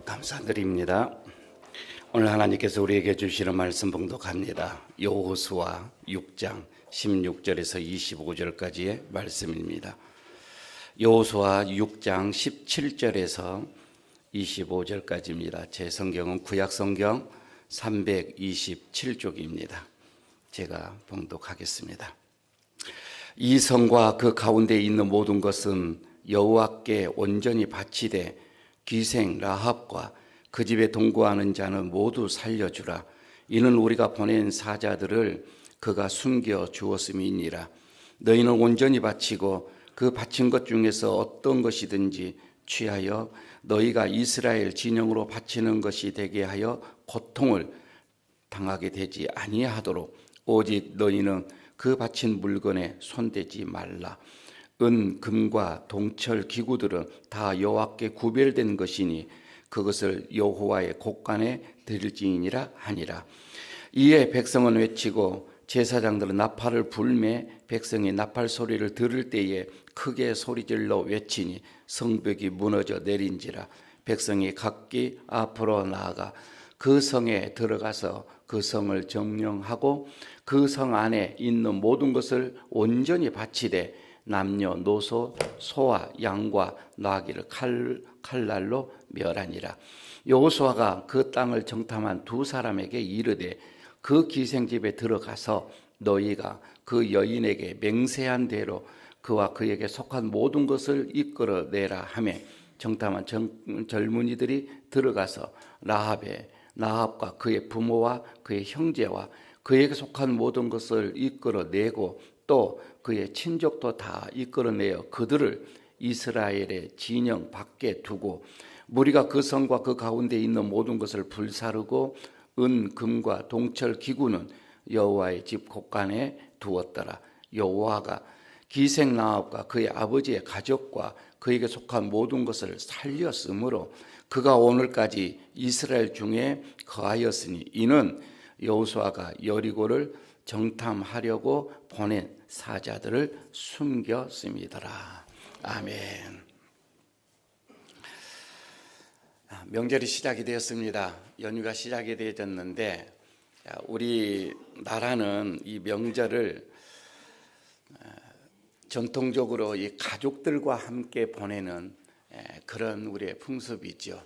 감사드립니다. 오늘 하나님께서 우리에게 주시는 말씀 봉독합니다. 여호수아 6장 16절에서 25절까지의 말씀입니다. 여호수아 6장 17절에서 25절까지입니다. 제 성경은 구약성경 327쪽입니다. 제가 봉독하겠습니다. 이 성과 그 가운데 있는 모든 것은 여호와께 온전히 바치되 귀생 라합과 그 집에 동거하는 자는 모두 살려주라. 이는 우리가 보낸 사자들을 그가 숨겨 주었음이니라. 너희는 온전히 바치고 그 바친 것 중에서 어떤 것이든지 취하여 너희가 이스라엘 진영으로 바치는 것이 되게 하여 고통을 당하게 되지 아니하도록 오직 너희는 그 바친 물건에 손대지 말라. 은, 금과 동철 기구들은 다 여호와께 구별된 것이니 그것을 여호와의 곳간에 드릴지니라 하니라. 이에 백성은 외치고 제사장들은 나팔을 불매 백성이 나팔 소리를 들을 때에 크게 소리질러 외치니 성벽이 무너져 내린지라. 백성이 각기 앞으로 나아가 그 성에 들어가서 그 성을 점령하고 그 성 안에 있는 모든 것을 온전히 바치되 남녀노소 소와 양과 나귀를 칼날로 멸하니라. 여호수아가 그 땅을 정탐한 두 사람에게 이르되 그 기생집에 들어가서 너희가 그 여인에게 맹세한 대로 그와 그에게 속한 모든 것을 이끌어내라 하며 정탐한 젊은이들이 들어가서 라합과 그의 부모와 그의 형제와 그에게 속한 모든 것을 이끌어내고 또 그의 친족도 다 이끌어내어 그들을 이스라엘의 진영 밖에 두고 무리가 그 성과 그 가운데 있는 모든 것을 불사르고 은, 금과 동철 기구는 여호와의 집 곳간에 두었더라. 여호와가 기생 라합과 그의 아버지의 가족과 그에게 속한 모든 것을 살렸으므로 그가 오늘까지 이스라엘 중에 거하였으니 이는 여호수아가 여리고를 정탐하려고 보낸 사자들을 숨겼음이더라. 아멘. 명절이 시작이 되었습니다. 연휴가 시작이 되었는데 우리 나라는 이 명절을 전통적으로 이 가족들과 함께 보내는 그런 우리의 풍습이죠.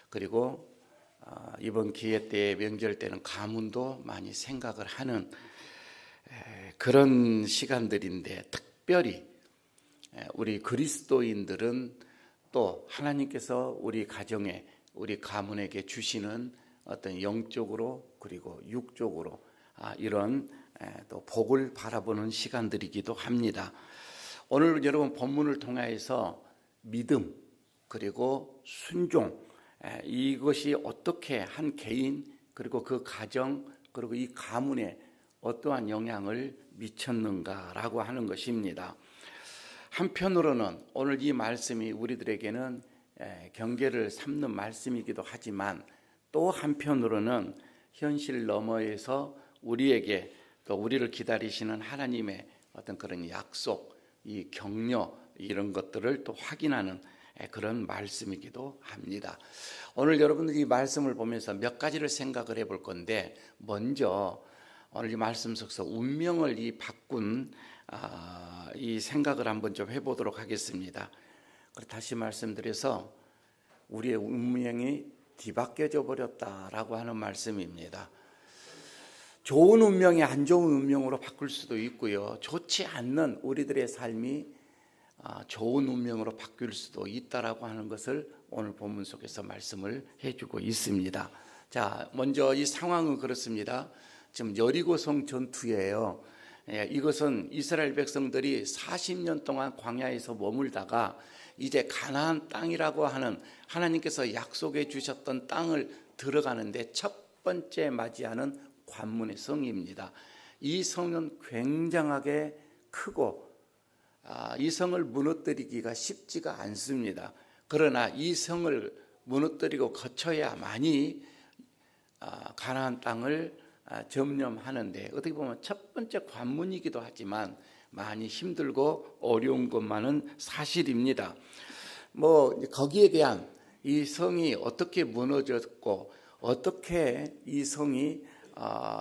그리고 이번 기회 때 명절 때는 가문도 많이 생각을 하는 그런 시간들인데 특별히 우리 그리스도인들은 또 하나님께서 우리 가정에 우리 가문에게 주시는 어떤 영적으로 그리고 육적으로 이런 또 복을 바라보는 시간들이기도 합니다. 오늘 여러분 본문을 통해서 믿음 그리고 순종 이것이 어떻게 한 개인 그리고 그 가정 그리고 이 가문에 어떠한 영향을 미쳤는가라고 하는 것입니다. 한편으로는 오늘 이 말씀이 우리들에게는 경계를 삼는 말씀이기도 하지만 또 한편으로는 현실 너머에서 우리에게 또 우리를 기다리시는 하나님의 어떤 그런 약속, 이 격려 이런 것들을 또 확인하는 그런 말씀이기도 합니다. 오늘 여러분들이 이 말씀을 보면서 몇 가지를 생각을 해볼 건데 먼저 오늘 이 말씀 속에서 운명을 바꾼 이 생각을 한번 좀 해보도록 하겠습니다. 다시 말씀드려서 우리의 운명이 뒤바뀌어져 버렸다라고 하는 말씀입니다. 좋은 운명이 안 좋은 운명으로 바꿀 수도 있고요. 좋지 않는 우리들의 삶이 좋은 운명으로 바뀔 수도 있다라고 하는 것을 오늘 본문 속에서 말씀을 해주고 있습니다. 자, 먼저 이 상황은 그렇습니다. 지금 여리고성 전투예요. 이것은 이스라엘 백성들이 40년 동안 광야에서 머물다가 이제 가나안 땅이라고 하는 하나님께서 약속해 주셨던 땅을 들어가는데 첫 번째 맞이하는 관문의 성입니다. 이 성은 굉장하게 크고 이 성을 무너뜨리기가 쉽지가 않습니다. 그러나 이 성을 무너뜨리고 거쳐야만이 가나안 땅을 점령하는데 어떻게 보면 첫 번째 관문이기도 하지만 많이 힘들고 어려운 것만은 사실입니다. 거기에 대한 이 성이 어떻게 무너졌고 어떻게 이 성이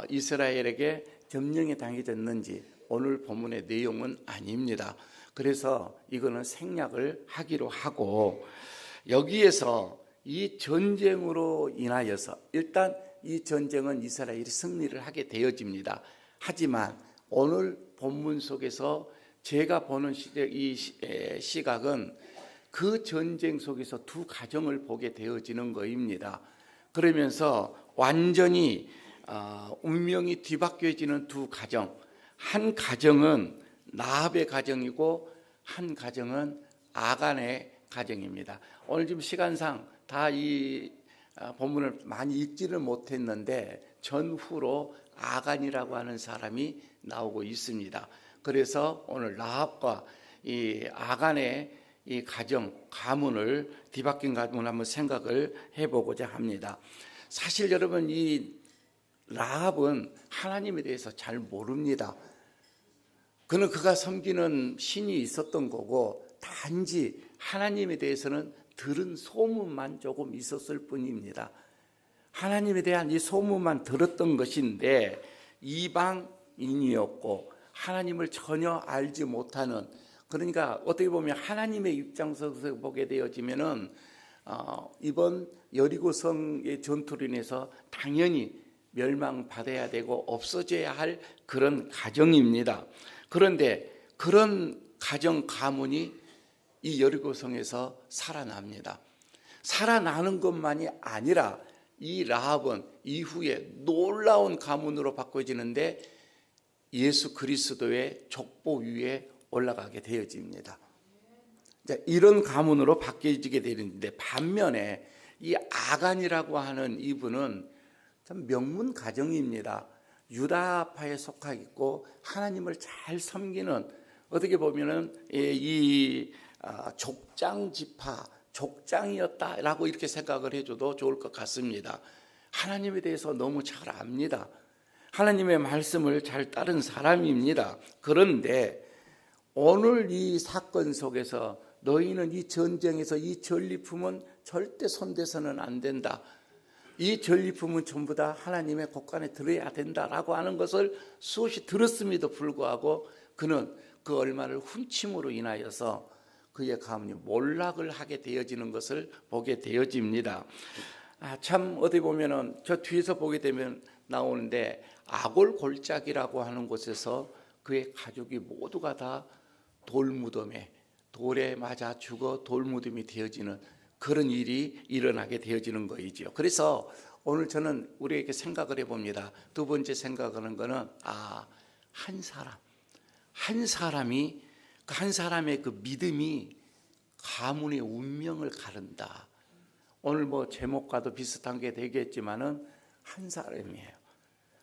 이스라엘에게 점령이 당해졌는지 오늘 본문의 내용은 아닙니다. 그래서 이거는 생략을 하기로 하고, 여기에서 이 전쟁으로 인하여서 일단 이 전쟁은 이스라엘이 승리를 하게 되어집니다. 하지만 오늘 본문 속에서 제가 보는 이 시각은 그 전쟁 속에서 두 가정을 보게 되어지는 것입니다. 그러면서 완전히 운명이 뒤바뀌어지는 두 가정, 한 가정은 라합의 가정이고 한 가정은 아간의 가정입니다. 오늘 지금 시간상 다 이 본문을 많이 읽지를 못했는데 전후로 아간이라고 하는 사람이 나오고 있습니다. 그래서 오늘 라합과 이 아간의 이 가정, 가문을, 뒤바뀐 가문을 한번 생각을 해보고자 합니다. 사실 여러분, 이 라합은 하나님에 대해서 잘 모릅니다. 그는 그가 섬기는 신이 있었던 거고, 단지 하나님에 대해서는 들은 소문만 조금 있었을 뿐입니다. 하나님에 대한 이 소문만 들었던 것인데 이방인이었고 하나님을 전혀 알지 못하는, 그러니까 어떻게 보면 하나님의 입장에서 보게 되어지면은 이번 여리고성의 전투로 인해서 당연히 멸망받아야 되고 없어져야 할 그런 가정입니다. 그런데 그런 가정 가문이 이 여리고성에서 살아납니다. 살아나는 것만이 아니라 이 라합은 이후에 놀라운 가문으로 바꿔지는데 예수 그리스도의 족보 위에 올라가게 되어집니다. 이런 가문으로 바뀌어지게 되는데, 반면에 이 아간이라고 하는 이분은 참 명문 가정입니다. 유다파에 속하 있고 하나님을 잘 섬기는, 어떻게 보면은 이 족장 지파, 족장이었다라고 이렇게 생각을 해줘도 좋을 것 같습니다. 하나님에 대해서 너무 잘 압니다. 하나님의 말씀을 잘 따른 사람입니다. 그런데 오늘 이 사건 속에서 너희는 이 전쟁에서 이 전리품은 절대 손대서는 안 된다. 이 전리품은 전부 다 하나님의 곳간에 들어야 된다라고 하는 것을 수없이 들었음에도 불구하고 그는 그 얼마를 훔침으로 인하여서 그의 가문이 몰락을 하게 되어지는 것을 보게 되어집니다. 참 어디 보면은 저 뒤에서 보게 되면 나오는데, 아골 골짜기라고 하는 곳에서 그의 가족이 모두가 다 돌무덤에, 돌에 맞아 죽어 돌무덤이 되어지는 그런 일이 일어나게 되어지는 것이죠. 그래서 오늘 저는 우리에게 생각을 해봅니다. 두 번째 생각하는 것은 한 사람이 한 사람의 그 믿음이 가문의 운명을 가른다. 오늘 뭐 제목과도 비슷한 게 되겠지만은 한 사람이에요.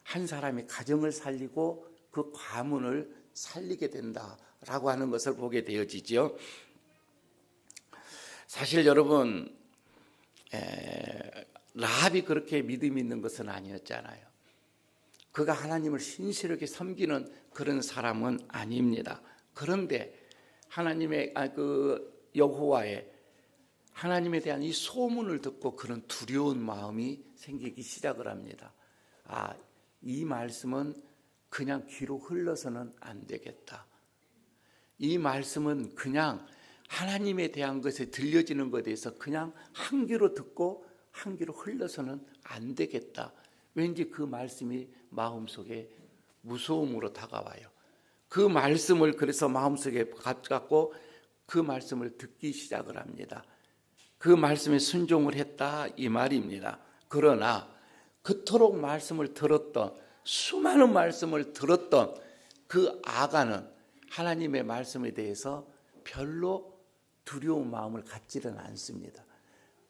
한 사람이 가정을 살리고 그 가문을 살리게 된다라고 하는 것을 보게 되어지죠. 사실 여러분, 라합이 그렇게 믿음이 있는 것은 아니었잖아요. 그가 하나님을 신실하게 섬기는 그런 사람은 아닙니다. 그런데 하나님의 그 여호와의 하나님에 대한 이 소문을 듣고 그런 두려운 마음이 생기기 시작을 합니다. 이 말씀은 그냥 귀로 흘러서는 안 되겠다. 이 말씀은 그냥 하나님에 대한 것에 들려지는 것에 대해서 그냥 한 귀로 듣고 한 귀로 흘러서는 안 되겠다. 왠지 그 말씀이 마음속에 무서움으로 다가와요. 그 말씀을 그래서 마음속에 갖고 그 말씀을 듣기 시작을 합니다. 그 말씀에 순종을 했다 이 말입니다. 그러나 그토록 말씀을 들었던, 수많은 말씀을 들었던 그 아간은 하나님의 말씀에 대해서 별로 두려운 마음을 갖지는 않습니다.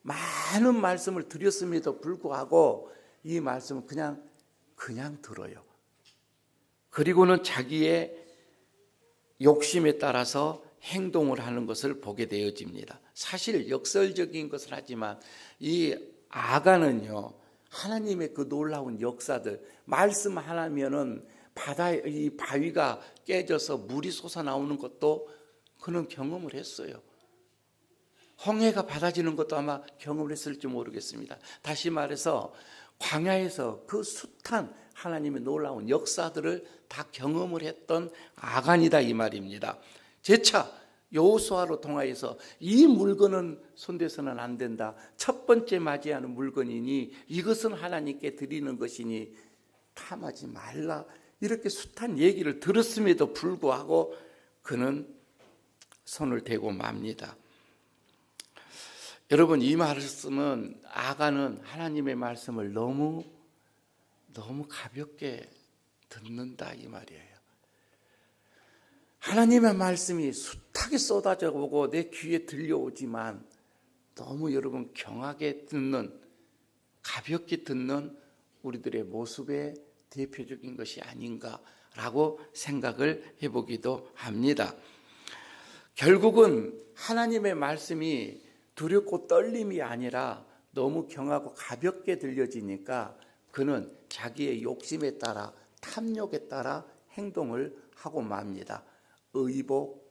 많은 말씀을 드렸음에도 불구하고 이 말씀은 그냥 들어요. 그리고는 자기의 욕심에 따라서 행동을 하는 것을 보게 되어집니다. 사실 역설적인 것을 하지만 이 아간은요, 하나님의 그 놀라운 역사들, 말씀 하나면은 이 바위가 깨져서 물이 솟아나오는 것도 그는 경험을 했어요. 홍해가 받아지는 것도 아마 경험을 했을지 모르겠습니다. 다시 말해서 광야에서 그 숱한 하나님의 놀라운 역사들을 다 경험을 했던 아간이다 이 말입니다. 재차 여호수아로 통하여서 이 물건은 손대서는 안 된다. 첫 번째 맞이하는 물건이니 이것은 하나님께 드리는 것이니 탐하지 말라. 이렇게 숱한 얘기를 들었음에도 불구하고 그는 손을 대고 맙니다. 여러분, 이 말씀은 아간은 하나님의 말씀을 너무 가볍게 듣는다 이 말이에요. 하나님의 말씀이 숱하게 쏟아져 오고 내 귀에 들려오지만 너무 여러분 경하게 듣는, 가볍게 듣는 우리들의 모습의 대표적인 것이 아닌가라고 생각을 해보기도 합니다. 결국은 하나님의 말씀이 두렵고 떨림이 아니라 너무 경하고 가볍게 들려지니까 그는 자기의 욕심에 따라, 탐욕에 따라 행동을 하고 맙니다. 의복,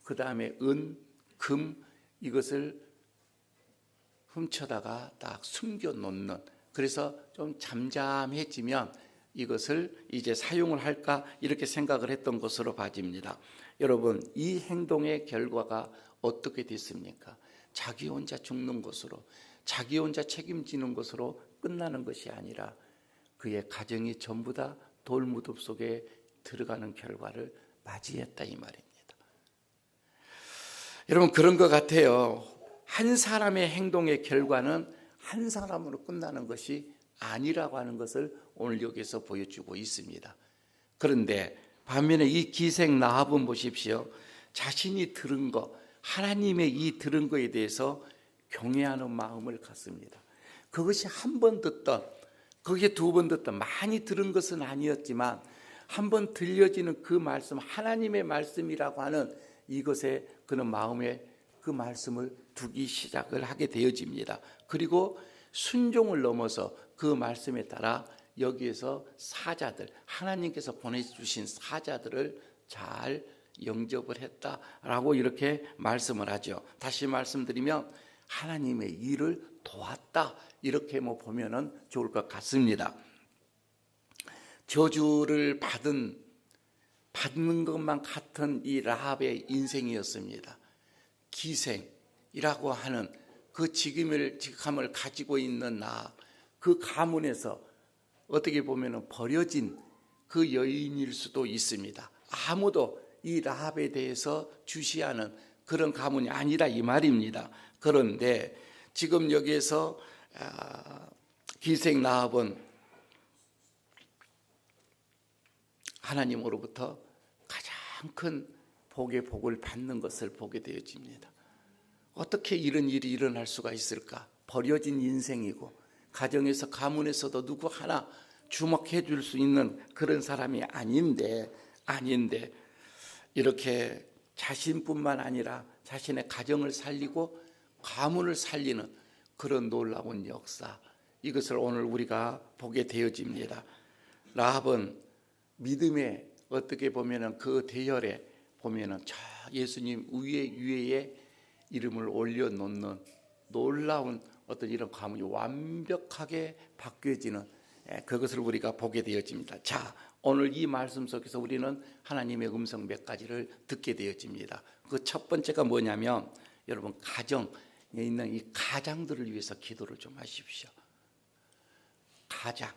그 다음에 은, 금, 이것을 훔쳐다가 딱 숨겨놓는, 그래서 좀 잠잠해지면 이것을 이제 사용을 할까 이렇게 생각을 했던 것으로 봐집니다. 여러분, 이 행동의 결과가 어떻게 됐습니까? 자기 혼자 죽는 것으로, 자기 혼자 책임지는 것으로 끝나는 것이 아니라 그의 가정이 전부 다 돌무덤 속에 들어가는 결과를 맞이했다 이 말입니다. 여러분, 그런 것 같아요. 한 사람의 행동의 결과는 한 사람으로 끝나는 것이 아니라고 하는 것을 오늘 여기서 보여주고 있습니다. 그런데 반면에 이 기생 라합은 보십시오. 자신이 들은 것, 하나님의 이 들은 것에 대해서 경외하는 마음을 갖습니다. 그것이 한 번 듣던, 그게 두 번 듣던, 많이 들은 것은 아니었지만 한 번 들려지는 그 말씀, 하나님의 말씀이라고 하는 이것에 그는 마음에 그 말씀을 두기 시작을 하게 되어집니다. 그리고 순종을 넘어서 그 말씀에 따라 여기에서 사자들, 하나님께서 보내주신 사자들을 잘 영접을 했다라고 이렇게 말씀을 하죠. 다시 말씀드리면 하나님의 일을 도왔다, 이렇게 보면은 좋을 것 같습니다. 저주를 받는 것만 같은 이 라합의 인생이었습니다. 기생이라고 하는 그 직함을 가지고 있는 나, 그 가문에서 어떻게 보면 버려진 그 여인일 수도 있습니다. 아무도 이 라합에 대해서 주시하는 그런 가문이 아니라 이 말입니다. 그런데 지금 여기에서 기생 라합은 하나님으로부터 가장 큰 복의 복을 받는 것을 보게 되어집니다. 어떻게 이런 일이 일어날 수가 있을까? 버려진 인생이고 가정에서 가문에서도 누구 하나 주목해 줄 수 있는 그런 사람이 아닌데 이렇게 자신뿐만 아니라 자신의 가정을 살리고 가문을 살리는 그런 놀라운 역사, 이것을 오늘 우리가 보게 되어집니다. 라합은 믿음의 어떻게 보면은 그 대열에 보면은 저 예수님 위에 이름을 올려놓는 놀라운 어떤 이런 가문이 완벽하게 바뀌어지는 그것을 우리가 보게 되어집니다. 자, 오늘 이 말씀 속에서 우리는 하나님의 음성 몇 가지를 듣게 되어집니다. 그 첫 번째가 뭐냐면 여러분, 가정에 있는 이 가장들을 위해서 기도를 좀 하십시오. 가장.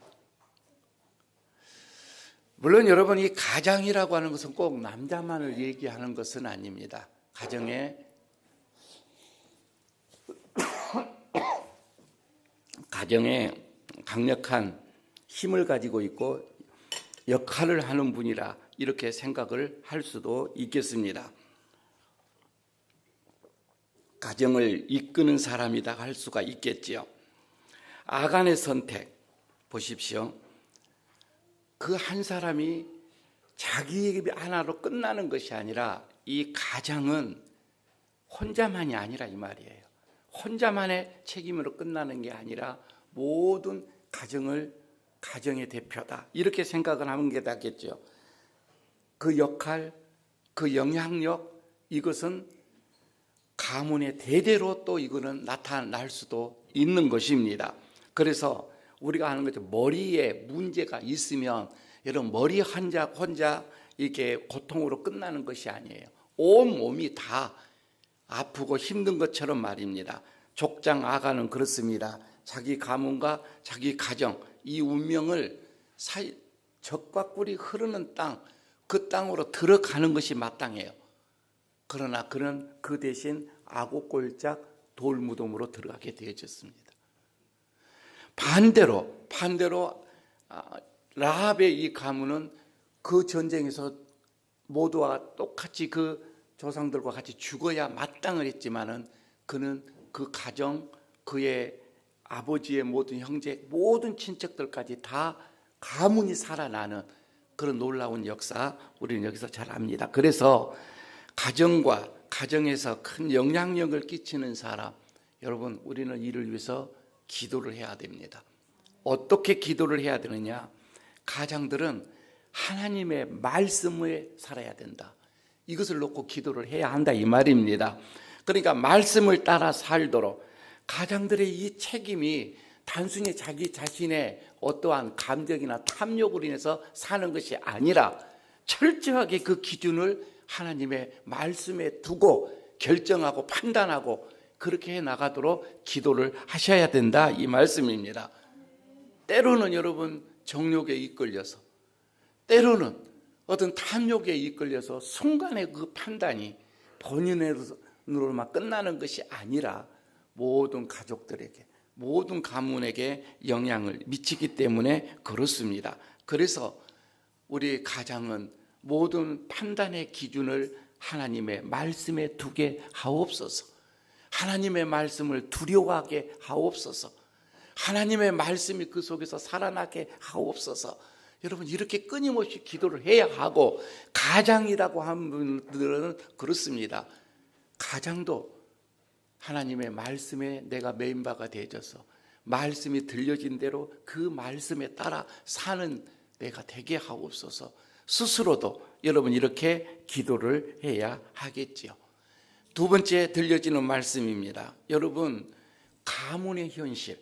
물론 여러분, 이 가장이라고 하는 것은 꼭 남자만을 얘기하는 것은 아닙니다. 가정에 강력한 힘을 가지고 있고 역할을 하는 분이라 이렇게 생각을 할 수도 있겠습니다. 가정을 이끄는 사람이다 할 수가 있겠지요. 아간의 선택 보십시오. 그 한 사람이 자기 하나로 끝나는 것이 아니라 이 가장은 혼자만이 아니라 이 말이에요. 혼자만의 책임으로 끝나는 게 아니라 모든 가정의 대표다, 이렇게 생각을 하는 게 낫겠죠. 그 역할, 그 영향력, 이것은 가문의 대대로 또 이거는 나타날 수도 있는 것입니다. 그래서 우리가 하는 거죠. 머리에 문제가 있으면 여러분 머리 혼자 이렇게 고통으로 끝나는 것이 아니에요. 온 몸이 다 아프고 힘든 것처럼 말입니다. 족장 아가는 그렇습니다. 자기 가문과 자기 가정 이 운명을 젖과 꿀이 흐르는 땅, 그 땅으로 들어가는 것이 마땅해요. 그러나 그는 그 대신 아구골짝 돌무덤으로 들어가게 되어졌습니다. 반대로 라합의 이 가문은 그 전쟁에서 모두와 똑같이 그 조상들과 같이 죽어야 마땅을 했지만은 그는 그 가정, 그의 아버지의 모든 형제, 모든 친척들까지 다 가문이 살아나는 그런 놀라운 역사 우리는 여기서 잘 압니다. 그래서 가정과 가정에서 큰 영향력을 끼치는 사람, 여러분 우리는 이를 위해서 기도를 해야 됩니다. 어떻게 기도를 해야 되느냐? 가장들은 하나님의 말씀에 살아야 된다. 이것을 놓고 기도를 해야 한다 이 말입니다. 그러니까 말씀을 따라 살도록 가장들의 이 책임이 단순히 자기 자신의 어떠한 감정이나 탐욕으로 인해서 사는 것이 아니라 철저하게 그 기준을 하나님의 말씀에 두고 결정하고 판단하고 그렇게 해 나가도록 기도를 하셔야 된다 이 말씀입니다. 때로는 여러분 정욕에 이끌려서, 때로는 어떤 탐욕에 이끌려서 순간의 그 판단이 본인으로만 끝나는 것이 아니라 모든 가족들에게, 모든 가문에게 영향을 미치기 때문에 그렇습니다. 그래서 우리 가장은 모든 판단의 기준을 하나님의 말씀에 두게 하옵소서. 하나님의 말씀을 두려워하게 하옵소서. 하나님의 말씀이 그 속에서 살아나게 하옵소서. 여러분 이렇게 끊임없이 기도를 해야 하고, 가장이라고 하는 분들은 그렇습니다. 가장도 하나님의 말씀에 내가 메인바가 되어져서 말씀이 들려진 대로 그 말씀에 따라 사는 내가 되게 하옵소서. 스스로도 여러분 이렇게 기도를 해야 하겠지요. 두 번째 들려지는 말씀입니다. 여러분 가문의 현실,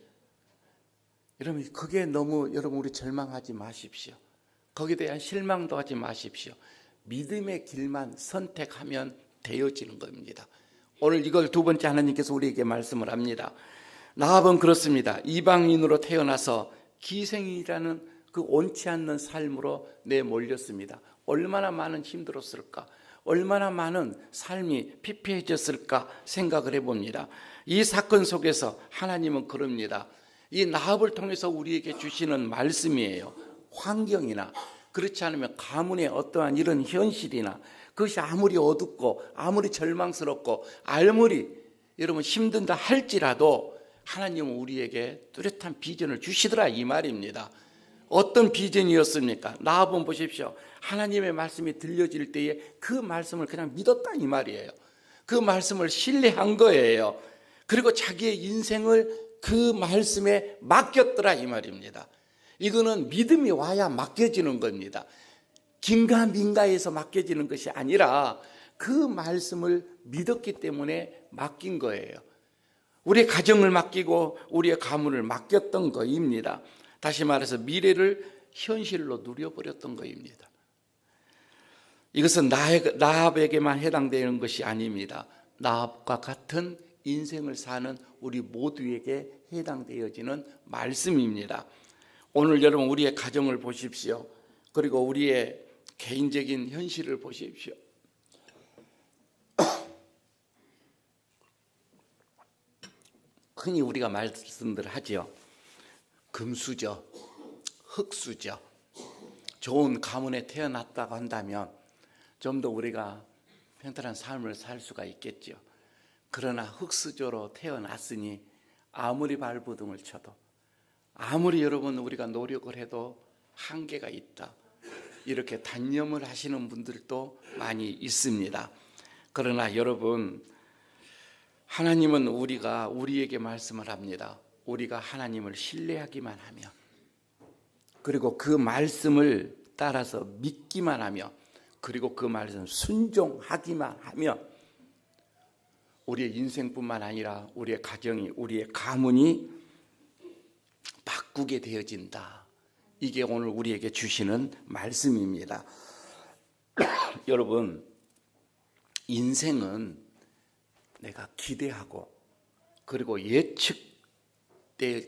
여러분 그게 너무 여러분 우리 절망하지 마십시오. 거기에 대한 실망도 하지 마십시오. 믿음의 길만 선택하면 되어지는 겁니다. 오늘 이걸 두 번째 하나님께서 우리에게 말씀을 합니다. 라합은 그렇습니다. 이방인으로 태어나서 기생이라는 그 옳지 않는 삶으로 내몰렸습니다. 얼마나 많은 힘들었을까, 얼마나 많은 삶이 피폐해졌을까 생각을 해봅니다. 이 사건 속에서 하나님은 그럽니다. 이 라합을 통해서 우리에게 주시는 말씀이에요. 환경이나 그렇지 않으면 가문의 어떠한 이런 현실이나 그것이 아무리 어둡고 아무리 절망스럽고 아무리 여러분 힘든다 할지라도 하나님은 우리에게 뚜렷한 비전을 주시더라 이 말입니다. 어떤 비전이었습니까? 라합은 보십시오. 하나님의 말씀이 들려질 때에 그 말씀을 그냥 믿었다 이 말이에요. 그 말씀을 신뢰한 거예요. 그리고 자기의 인생을 그 말씀에 맡겼더라 이 말입니다. 이거는 믿음이 와야 맡겨지는 겁니다. 긴가민가해서 맡겨지는 것이 아니라 그 말씀을 믿었기 때문에 맡긴 거예요. 우리의 가정을 맡기고 우리의 가문을 맡겼던 거입니다. 다시 말해서 미래를 현실로 누려버렸던 거입니다. 이것은 라합에게만 해당되는 것이 아닙니다. 라합과 같은 인생을 사는 우리 모두에게 해당되어지는 말씀입니다. 오늘 여러분 우리의 가정을 보십시오. 그리고 우리의 개인적인 현실을 보십시오. 흔히 우리가 말씀들을 하지요. 금수저, 흙수저. 좋은 가문에 태어났다고 한다면 좀 더 우리가 평탄한 삶을 살 수가 있겠죠. 그러나 흙수저로 태어났으니 아무리 발버둥을 쳐도, 아무리 여러분 우리가 노력을 해도 한계가 있다, 이렇게 단념을 하시는 분들도 많이 있습니다. 그러나 여러분 하나님은 우리에게 말씀을 합니다. 우리가 하나님을 신뢰하기만 하면, 그리고 그 말씀을 따라서 믿기만 하면, 그리고 그 말씀 순종하기만 하면 우리의 인생뿐만 아니라 우리의 가정이, 우리의 가문이 바꾸게 되어진다. 이게 오늘 우리에게 주시는 말씀입니다. 여러분, 인생은 내가 기대하고 그리고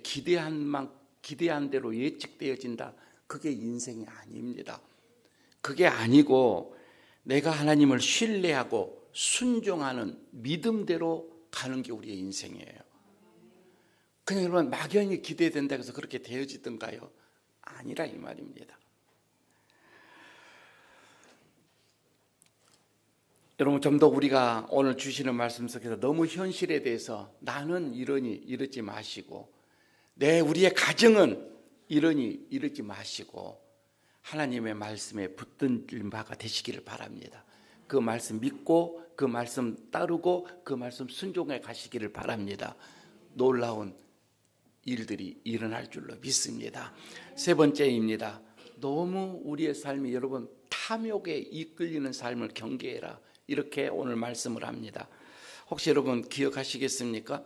기대한 대로 예측되어진다. 그게 인생이 아닙니다. 그게 아니고 내가 하나님을 신뢰하고 순종하는 믿음대로 가는 게 우리의 인생이에요. 그냥 여러분 막연히 기대된다 해서 그렇게 되어지던가요? 아니라 이 말입니다. 여러분, 좀 더 우리가 오늘 주시는 말씀 속에서 너무 현실에 대해서 나는 이러지 마시고, 우리의 가정은 이러지 마시고 하나님의 말씀에 붙들린 바가 되시기를 바랍니다. 그 말씀 믿고 그 말씀 따르고 그 말씀 순종해 가시기를 바랍니다. 놀라운 일들이 일어날 줄로 믿습니다. 세 번째입니다. 너무 우리의 삶이 여러분 탐욕에 이끌리는 삶을 경계해라. 이렇게 오늘 말씀을 합니다. 혹시 여러분 기억하시겠습니까?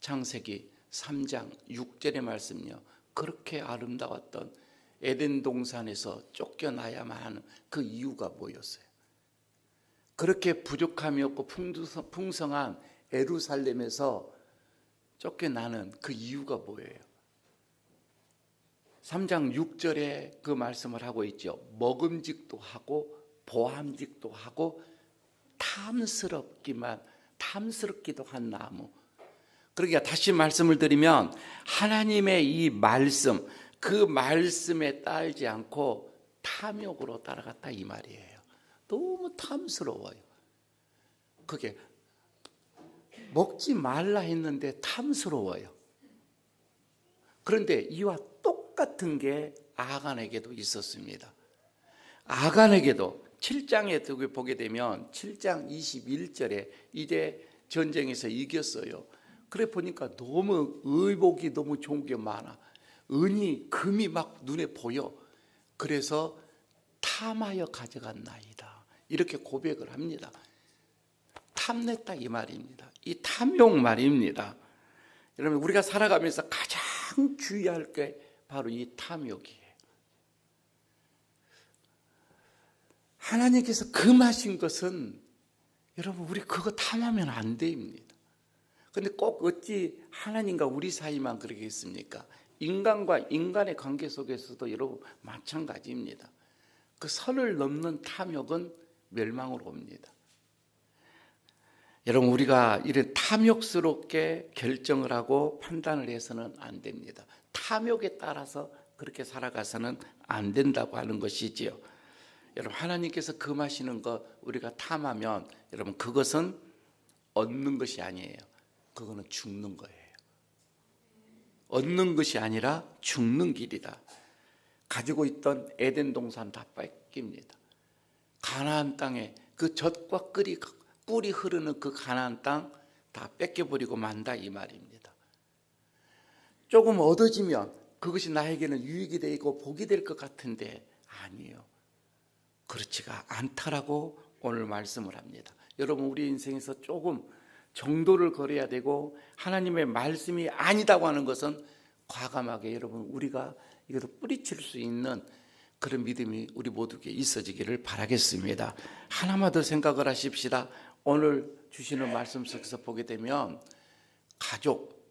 창세기 3장 6절의 말씀요. 그렇게 아름다웠던 에덴 동산에서 쫓겨나야만 하는 그 이유가 뭐였어요? 그렇게 부족함이 없고 풍성한 예루살렘에서 쫓겨나는 그 이유가 뭐예요? 3장 6절에 그 말씀을 하고 있죠. 먹음직도 하고 보암직도 하고 탐스럽기도 한 나무. 그러니까 다시 말씀을 드리면 하나님의 이 말씀, 그 말씀에 따르지 않고 탐욕으로 따라갔다 이 말이에요. 너무 탐스러워요. 그게 먹지 말라 했는데 탐스러워요. 그런데 이와 똑같은 게 아간에게도 있었습니다. 아간에게도 7장에 보게 되면 7장 21절에 이제 전쟁에서 이겼어요. 그래 보니까 너무 의복이 너무 좋은 게 많아. 금이 막 눈에 보여. 그래서 탐하여 가져간 나이다. 이렇게 고백을 합니다. 탐냈다 이 말입니다. 이 탐욕 말입니다. 여러분, 우리가 살아가면서 가장 주의할 게 바로 이 탐욕이에요. 하나님께서 금하신 것은 여러분 우리 그거 탐하면 안 됩니다. 그런데 꼭 어찌 하나님과 우리 사이만 그러겠습니까? 인간과 인간의 관계 속에서도 여러분 마찬가지입니다. 그 선을 넘는 탐욕은 멸망으로 옵니다. 여러분, 우리가 이런 탐욕스럽게 결정을 하고 판단을 해서는 안 됩니다. 탐욕에 따라서 그렇게 살아가서는 안 된다고 하는 것이지요. 여러분, 하나님께서 금하시는 것 우리가 탐하면 여러분 그것은 얻는 것이 아니에요. 그거는 죽는 거예요. 얻는 것이 아니라 죽는 길이다. 가지고 있던 에덴 동산 다 뺏깁니다. 가나안 땅에 그 젖과 꿀이 흐르는 그 가나안 땅 다 뺏겨버리고 만다 이 말입니다. 조금 얻어지면 그것이 나에게는 유익이 되고 복이 될 것 같은데 아니에요. 그렇지가 않다라고 오늘 말씀을 합니다. 여러분, 우리 인생에서 조금 정도를 걸어야 되고 하나님의 말씀이 아니다고 하는 것은 과감하게 여러분 우리가 이것을 뿌리칠 수 있는 그런 믿음이 우리 모두에게 있어지기를 바라겠습니다. 하나만 더 생각을 하십시다. 오늘 주시는 말씀 속에서 보게 되면 가족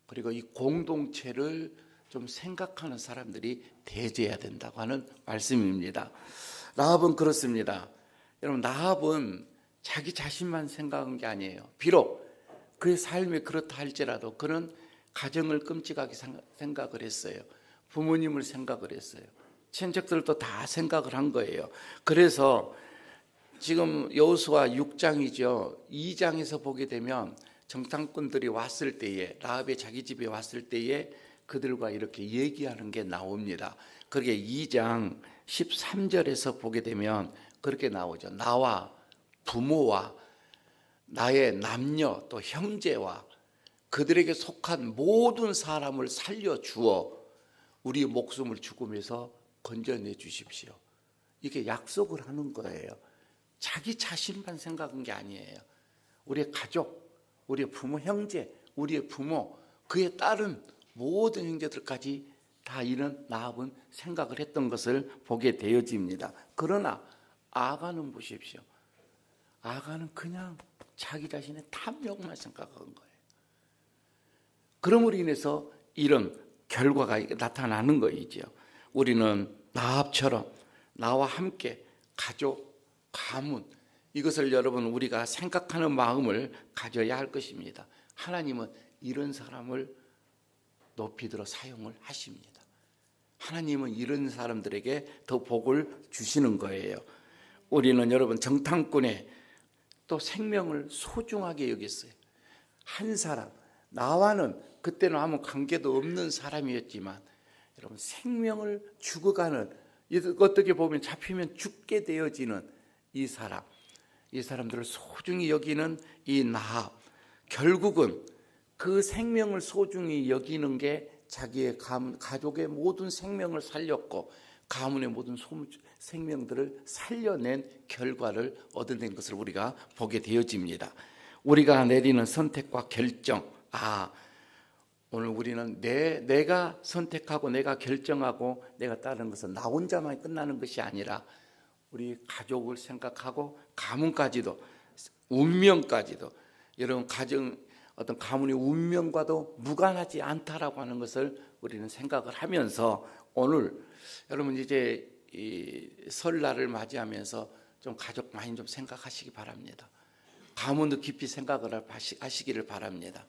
그리고 이 공동체를 좀 생각하는 사람들이 되어야 된다고 하는 말씀입니다. 라합은 그렇습니다. 여러분, 라합은 자기 자신만 생각한 게 아니에요. 비록 그의 삶이 그렇다 할지라도 그는 가정을 끔찍하게 생각을 했어요. 부모님을 생각을 했어요. 친척들도 다 생각을 한 거예요. 그래서 지금 여호수아 6장이죠. 2장에서 보게 되면 정탐꾼들이 왔을 때에, 라합의 자기 집에 왔을 때에 그들과 이렇게 얘기하는 게 나옵니다. 그렇게 2장 13절에서 보게 되면 그렇게 나오죠. 나와 부모와 나의 남녀 또 형제와 그들에게 속한 모든 사람을 살려주어 우리 목숨을 죽음에서 건져내 주십시오. 이게 약속을 하는 거예요. 자기 자신만 생각한 게 아니에요. 우리의 가족, 우리의 부모, 형제, 우리의 부모, 그에 따른 모든 형제들까지 다 이런 라합은 생각을 했던 것을 보게 되어집니다. 그러나 아간은 보십시오. 아간은 그냥 자기 자신의 탐욕만 생각한 거예요. 그럼으로 인해서 이런 결과가 나타나는 거이죠. 우리는 라합처럼 나와 함께 가족, 가문, 이것을 여러분 우리가 생각하는 마음을 가져야 할 것입니다. 하나님은 이런 사람을 높이 들어 사용을 하십니다. 하나님은 이런 사람들에게 더 복을 주시는 거예요. 우리는 여러분 정탐꾼의 또 생명을 소중하게 여겼어요. 한 사람, 나와는 그때는 아무 관계도 없는 사람이었지만 여러분 생명을 죽어가는, 어떻게 보면 잡히면 죽게 되어지는 이 사람, 이 사람들을 소중히 여기는 이 라합, 결국은 그 생명을 소중히 여기는 게 자기의 가족의 모든 생명을 살렸고 가문의 모든 생명들을 살려낸 결과를 얻어낸 것을 우리가 보게 되어집니다. 우리가 내리는 선택과 결정, 오늘 우리는 내가 선택하고 내가 결정하고 내가 따르는 것은 나 혼자만 끝나는 것이 아니라 우리 가족을 생각하고 가문까지도, 운명까지도, 여러분 어떤 가문의 운명과도 무관하지 않다라고 하는 것을 우리는 생각을 하면서 오늘 여러분 이제 이 설날을 맞이하면서 좀 가족 많이 좀 생각하시기 바랍니다. 가문도 깊이 생각을 하시기를 바랍니다.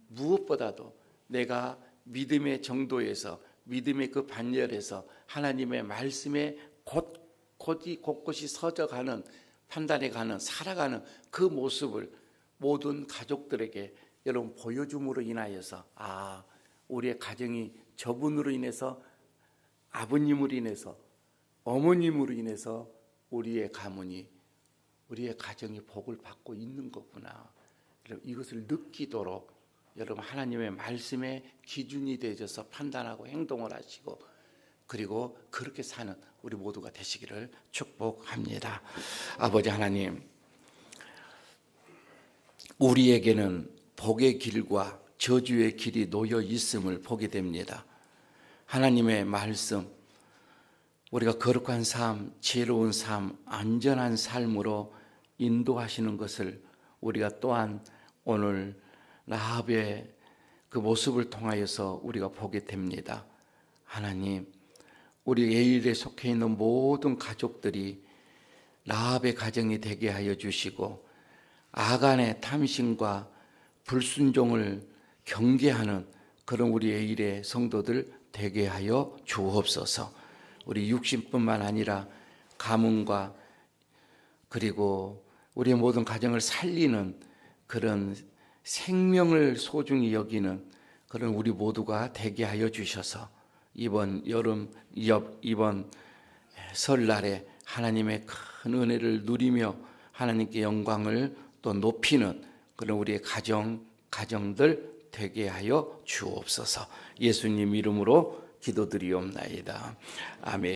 무엇보다도 내가 믿음의 정도에서, 믿음의 그 반열에서 하나님의 말씀에 곳곳이 서져가는, 판단해가는, 살아가는 그 모습을 모든 가족들에게 여러분 보여줌으로 인하여서 우리의 가정이 저분으로 인해서, 아버님으로 인해서, 어머님으로 인해서 우리의 가문이, 우리의 가정이 복을 받고 있는 거구나. 이것을 느끼도록 여러분 하나님의 말씀의 기준이 되어져서 판단하고 행동을 하시고 그리고 그렇게 사는 우리 모두가 되시기를 축복합니다. 아버지 하나님, 우리에게는 복의 길과 저주의 길이 놓여 있음을 보게 됩니다. 하나님의 말씀, 우리가 거룩한 삶, 지혜로운 삶, 안전한 삶으로 인도하시는 것을 우리가 또한 오늘 라합의 그 모습을 통하여서 우리가 보게 됩니다. 하나님, 우리 에일에 속해 있는 모든 가족들이 라합의 가정이 되게 하여 주시고 아간의 탐심과 불순종을 경계하는 그런 우리 에일의 성도들 되게 하여 주옵소서. 우리 육신뿐만 아니라 가문과 그리고 우리의 모든 가정을 살리는 그런 생명을 소중히 여기는 그런 우리 모두가 되게 하여 주셔서 이번 설날에 하나님의 큰 은혜를 누리며 하나님께 영광을 또 높이는 그런 우리의 가정들 되게 하여 주옵소서. 예수님 이름으로 기도드리옵나이다. 아멘.